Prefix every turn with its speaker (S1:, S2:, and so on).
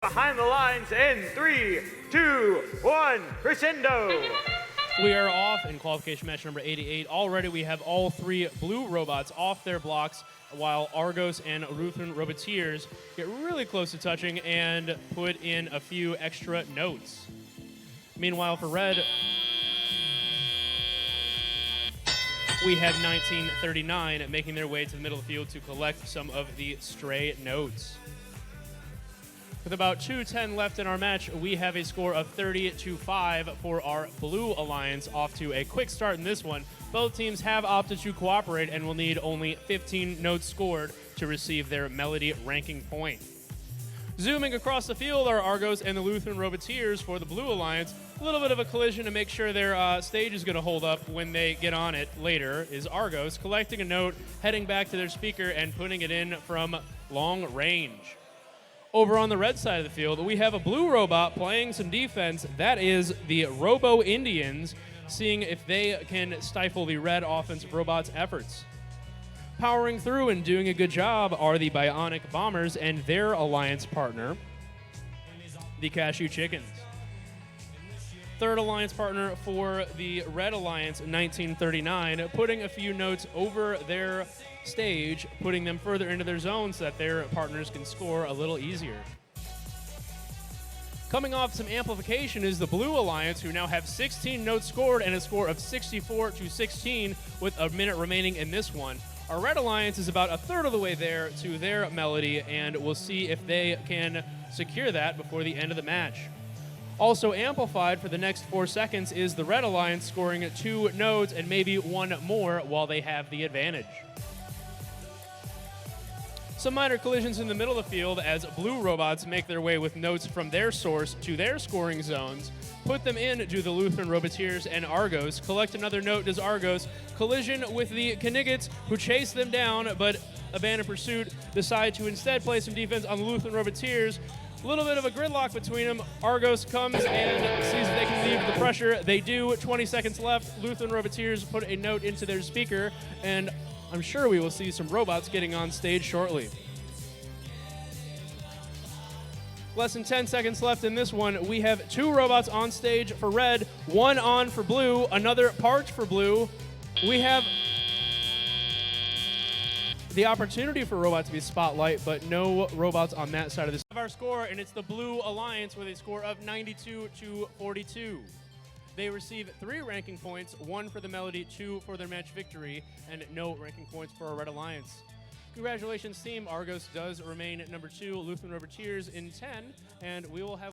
S1: Behind the lines in 3, 2, 1, crescendo.
S2: We are off in qualification match number 88. Already we have all three blue robots off their blocks, while Argos and Ruthin Robotiers get really close to touching and put in a few extra notes. Meanwhile, for red, we have 1939 making their way to the middle of the field to collect some of the stray notes. With about 2:10 left in our match, we have a score of 30-5 for our Blue Alliance, off to a quick start in this one. Both teams have opted to cooperate and will need only 15 notes scored to receive their Melody ranking point. Zooming across the field are Argos and the Lutheran Robotiers for the Blue Alliance. A little bit of a collision to make sure their stage is going to hold up when they get on it later is Argos, collecting a note, heading back to their speaker, and putting it in from long range. Over on the red side of the field, we have a blue robot playing some defense. That is the Robo Indians, seeing if they can stifle the red offensive robot's efforts. Powering through and doing a good job are the Bionic Bombers and their alliance partner, the Cashew Chickens. Third alliance partner for the Red Alliance, 1939, putting a few notes over their stage, putting them further into their zone so that their partners can score a little easier. Coming off some amplification is the Blue Alliance, who now have 16 notes scored and a score of 64-16 with a minute remaining in this one. Our Red Alliance is about a third of the way there to their Melody, and we'll see if they can secure that before the end of the match. Also amplified for the next 4 seconds is the Red Alliance, scoring 2 nodes and maybe one more while they have the advantage. Some minor collisions in the middle of the field as blue robots make their way with notes from their source to their scoring zones. Put them in do the Lutheran Robotiers and Argos. Collect another note does Argos. Collision with the Kniggets, who chase them down, but abandon pursuit, decide to instead play some defense on the Lutheran Robotiers. A little bit of a gridlock between them. Argos comes and sees if they can leave the pressure. They do. 20 seconds left. Lutheran Robotiers put a note into their speaker, and I'm sure we will see some robots getting on stage shortly. Less than 10 seconds left in this one. We have 2 robots on stage for red, 1 on for blue, another parked for blue. We have the opportunity for robots to be spotlight, but no robots on that side of this. Our score, and it's the Blue Alliance with a score of 92-42. They receive 3 ranking points, 1 for the Melody, 2 for their match victory, and no ranking points for our Red Alliance. Congratulations, team. Argos does remain at number 2, Lutheran Robotiers in 10, and we will have